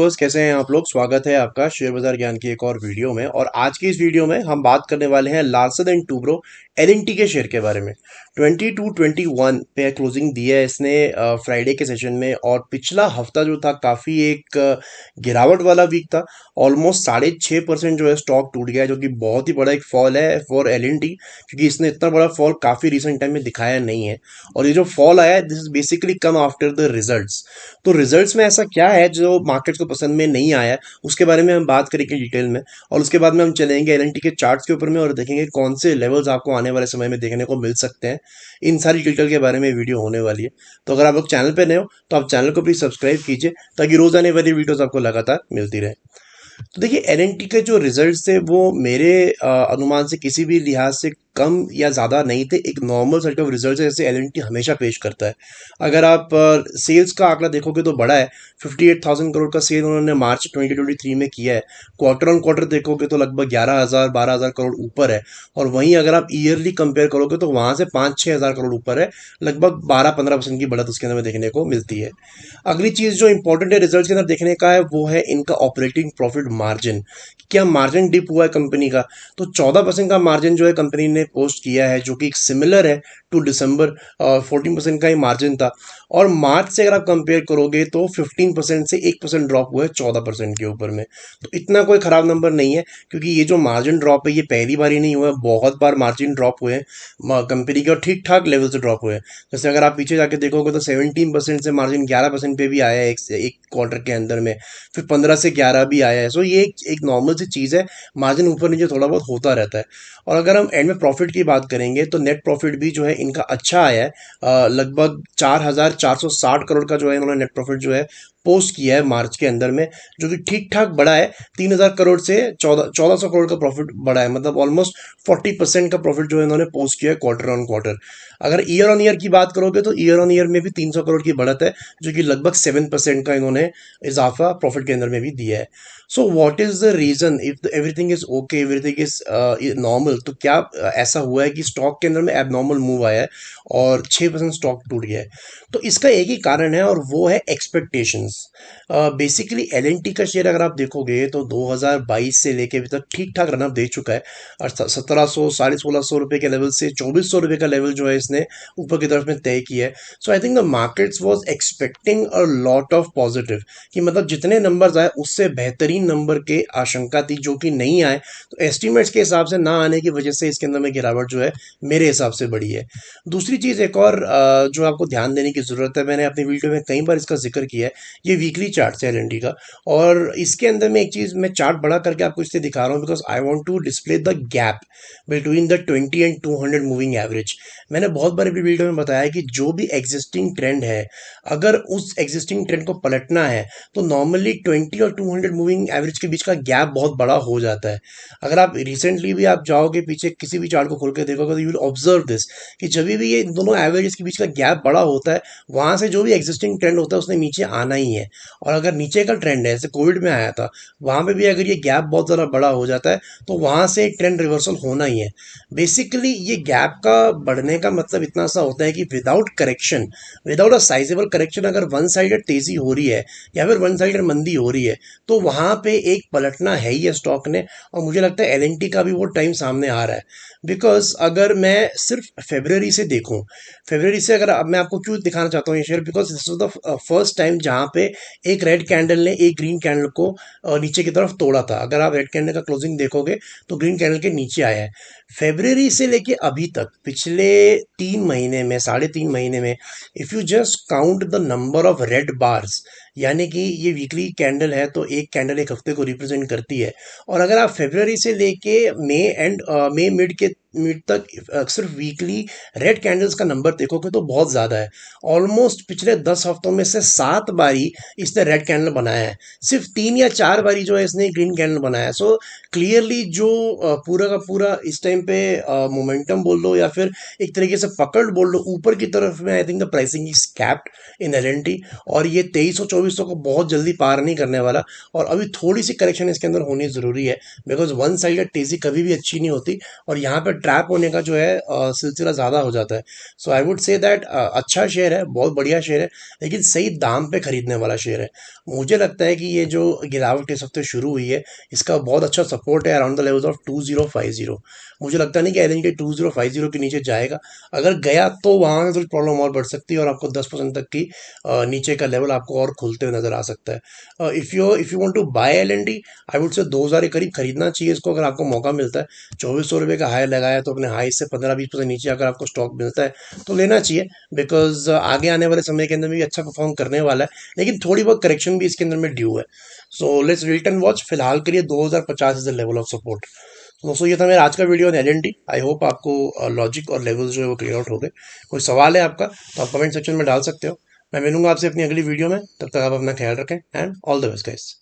Viewers, कैसे हैं आप लोग। स्वागत है आपका शेयर बाजार ज्ञान की एक और वीडियो में। और आज की इस वीडियो में हम बात करने वाले हैं लार्सन एंड टूब्रो एलएनटी के शेयर के बारे में। 2221 पे क्लोजिंग दिया है इसने फ्राइडे के सेशन में। और पिछला हफ्ता जो था काफ़ी एक गिरावट वाला वीक था। ऑलमोस्ट 6.5% जो है स्टॉक टूट गया है, जो कि बहुत ही बड़ा एक फॉल है फॉर एलएनटी, क्योंकि इसने इतना बड़ा फॉल काफ़ी रिसेंट टाइम में दिखाया नहीं है। और ये जो फॉल आया है, this is basically come after the results. तो रिजल्ट्स में ऐसा क्या है जो मार्केट को पसंद में नहीं आया, उसके बारे में हम बात करेंगे डिटेल में। और उसके बाद में हम चलेंगे एलएनटी के चार्ट्स के ऊपर में और देखेंगे कौन से लेवल्स आपको आने वाले समय में देखने को मिल सकते हैं। इन सारी डिटेल के बारे में वीडियो होने वाली है। तो अगर आप लोग चैनल पे नए हो तो आप चैनल को प्लीज सब्सक्राइब कीजिए, ताकि रोज आने वाली वीडियोस आपको लगातार मिलती रहे। तो देखिए, एलएनटी के जो रिजल्ट्स थे वो मेरे अनुमान से किसी भी लिहाज से कम या ज़्यादा नहीं थे। एक नॉर्मल सेट ऑफ रिजल्ट्स है जैसे एलएनटी हमेशा पेश करता है। अगर आप सेल्स का आंकड़ा देखोगे तो बड़ा है। 58,000 करोड़ का सेल उन्होंने मार्च 2023 में किया है। क्वार्टर ऑन क्वार्टर देखोगे तो लगभग 11,000-12,000 करोड़ ऊपर है। और वहीं अगर आप ईयरली कंपेयर करोगे तो वहाँ से 5-6 हज़ार करोड़ ऊपर है। लगभग 12-15% की बढ़त उसके अंदर में देखने को मिलती है। अगली चीज़ जो इंपॉर्टेंट है रिजल्ट के अंदर देखने का है, वो है इनका ऑपरेटिंग प्रॉफिट मार्जिन। क्या मार्जिन डिप हुआ है कंपनी का? तो 14% का मार्जिन जो है कंपनी ने पोस्ट किया है, जो कि सिमिलर है टू दिसंबर। 14% का ही मार्जिन था। और मार्च से अगर आप कंपेयर करोगे तो 15% से 1% ड्रॉप हुआ है 14% के ऊपर में। तो इतना कोई खराब नंबर नहीं है, क्योंकि ये जो मार्जिन ड्रॉप है ये पहली बार ही नहीं हुआ है, बहुत बार मार्जिन ड्रॉप हुए हैं कंपनी के, और ठीक ठाक लेवल से ड्रॉप हुए हैं। जैसे अगर आप पीछे जाके देखोगे तो 17% से मार्जिन 11% पे भी आया है एक क्वार्टर के अंदर में। फिर 15 से 11 भी आया है। सो ये एक नॉर्मल सी चीज़ है, मार्जिन ऊपर नीचे थोड़ा बहुत होता रहता है। और अगर हम एंड में प्रॉफिट की बात करेंगे तो नेट प्रॉफिट भी जो है इनका अच्छा आया है। लगभग 4,460 करोड़ का जो है इन्होंने नेट प्रॉफिट जो है पोस्ट किया है मार्च के अंदर में, जो कि ठीक ठाक बढ़ा है। 3,000 करोड़ से 1400 करोड़ का प्रॉफिट बढ़ा है, मतलब ऑलमोस्ट 40% का प्रॉफिट जो है इन्होंने पोस्ट किया है क्वार्टर ऑन क्वार्टर। अगर ईयर ऑन ईयर की बात करोगे तो ईयर ऑन ईयर में भी 300 करोड़ की बढ़त है, जो कि लगभग 7% का इन्होंने इजाफा प्रॉफिट के अंदर में भी दिया है। So what is the reason if everything is okay, everything is normal, तो क्या ऐसा हुआ है कि स्टॉक के अंदर में एबनॉर्मल मूव आया है और 6% स्टॉक टूट गया है? तो इसका एक ही कारण है, और वो है एक्सपेक्टेशंस। बेसिकली एलएनटी का शेयर अगर आप देखोगे तो 2022 से लेके अभी तक ठीक ठाक रनअप दे चुका है। और 1700 1650 रुपए के लेवल से 2400 रुपए का लेवल जो है इसने ऊपर की तरफ में तय किया है। So I think the markets was expecting a lot of positive, कि मतलब जितने नंबर्स आए उससे बेहतरीन नंबर के आशंका थी, जो कि नहीं आए। तो एस्टिमेट्स के हिसाब से ना आने की वजह से इसके अंदर में गिरावट जो है मेरे हिसाब से बड़ी है। दूसरी चीज़ एक और जो आपको ध्यान देने की ज़रूरत है, मैंने अपनी वीडियो में कई बार इसका जिक्र किया है, ये वीकली चार्ट है एलएनटी का। और इसके अंदर में एक चीज़ मैं चार्ट बड़ा करके आपको इसलिए दिखा रहा हूँ, because I want to display the gap between the 20 and 200 moving average. मैंने बहुत बार अपनी वीडियो में बताया कि जो भी एग्जिस्टिंग ट्रेंड है, अगर उस एग्जिस्टिंग ट्रेंड को पलटना है तो नॉर्मली 20 और 200 मूविंग एवरेज के बीच का गैप बहुत बड़ा हो जाता है। अगर आप रिसेंटली भी आप जाओगे पीछे किसी भी चार्ट को खोल के देखोगे तो यू विल ऑब्जर्व दिस, कि जब भी ये दोनों एवरेज के बीच का गैप बड़ा होता है, वहाँ से जो भी एग्जिस्टिंग ट्रेंड होता है उसने नीचे आना ही है। और अगर नीचे का ट्रेंड है, जैसे कोविड में आया था, वहाँ पे भी अगर ये गैप बहुत ज़्यादा बड़ा हो जाता है तो वहाँ से एक ट्रेंड रिवर्सल होना ही है। बेसिकली ये गैप का बढ़ने का मतलब इतना सा होता है कि without correction, without a sizeable correction, अगर वन साइडेड तेजी हो रही है या फिर वन साइडेड मंदी हो रही है, तो वहाँ पे एक पलटना है ही है स्टॉक ने। और मुझे लगता है एलएनटी का भी वो टाइम सामने आ रहा है। बिकॉज अगर मैं सिर्फ फेब्रवरी से देखूं, फेब्रवरी से अगर मैं आपको क्यों दिखाना चाहता हूँ ये share, because this was the first time जहाँ पे एक रेड कैंडल ने एक ग्रीन कैंडल को नीचे की तरफ तोड़ा था। अगर आप रेड कैंडल का क्लोजिंग देखोगे तो ग्रीन कैंडल के नीचे आया है। फेब्रवरी से लेके अभी तक पिछले 3 महीने में, 3.5 महीने में, if you just count the number of red bars, यानी कि ये वीकली कैंडल है तो एक कैंडल एक हफ्ते को रिप्रेजेंट करती है। और अगर आप फेब्रवरी से लेके मई मिड तक सिर्फ वीकली रेड कैंडल्स का नंबर देखोगे तो बहुत ज़्यादा है। ऑलमोस्ट पिछले 10 हफ्तों में से 7 बारी इसने रेड कैंडल बनाया है, सिर्फ 3 या 4 बारी जो है इसने ग्रीन कैंडल बनाया है। सो क्लियरली जो पूरा का पूरा इस टाइम पे मोमेंटम बोल लो या फिर एक तरीके से पकड़ बोल लो ऊपर की तरफ में, I think the pricing is capped in LNT. और ये 2400 को बहुत जल्दी पार नहीं करने वाला, और अभी थोड़ी सी करेक्शन इसके अंदर होनी ज़रूरी है, बिकॉज वन साइडेड तेज़ी कभी भी अच्छी नहीं होती, और यहाँ पर ट्रैप होने का जो है सिलसिला ज़्यादा हो जाता है। So I would say that अच्छा शेयर है, बहुत बढ़िया शेयर है, लेकिन सही दाम पे खरीदने वाला शेयर है। मुझे लगता है कि ये जो गिरावट इस हफ्ते शुरू हुई है, इसका बहुत अच्छा सपोर्ट है अराउंड द लेवल्स ऑफ 2050। मुझे लगता नहीं कि एल 2050 के नीचे जाएगा। अगर गया तो वहाँ से थोड़ी प्रॉब्लम और बढ़ सकती है, और आपको 10% तक की नीचे का लेवल आपको और खुलते हुए नजर आ सकता है। If you want to buy L I would say 2000 के करीब खरीदना चाहिए इसको, अगर आपको मौका मिलता है। 2400 रुपये का हाई लगाया तो अपने हाई से 15-20% नीचे अगर आपको स्टॉक मिलता है तो लेना चाहिए, बिकॉज आगे आने वाले समय के अंदर भी अच्छा परफॉर्म करने वाला है, लेकिन थोड़ी बहुत करेक्शन भी इसके अंदर में ड्यू है। So let's wait and watch. फिलहाल के लिए 2050 is the level of support. तो दोस्तों ये था मेरा आज का video on L. I hope आपको लॉजिक और लेवल्स जो है वो क्लियर आउट हो गए। कोई सवाल है आपका तो आप कमेंट सेक्शन में डाल सकते हो। मैं मिलूंगा आपसे अपनी अगली वीडियो में, तब तक आप अपना ख्याल रखें and all the best guys.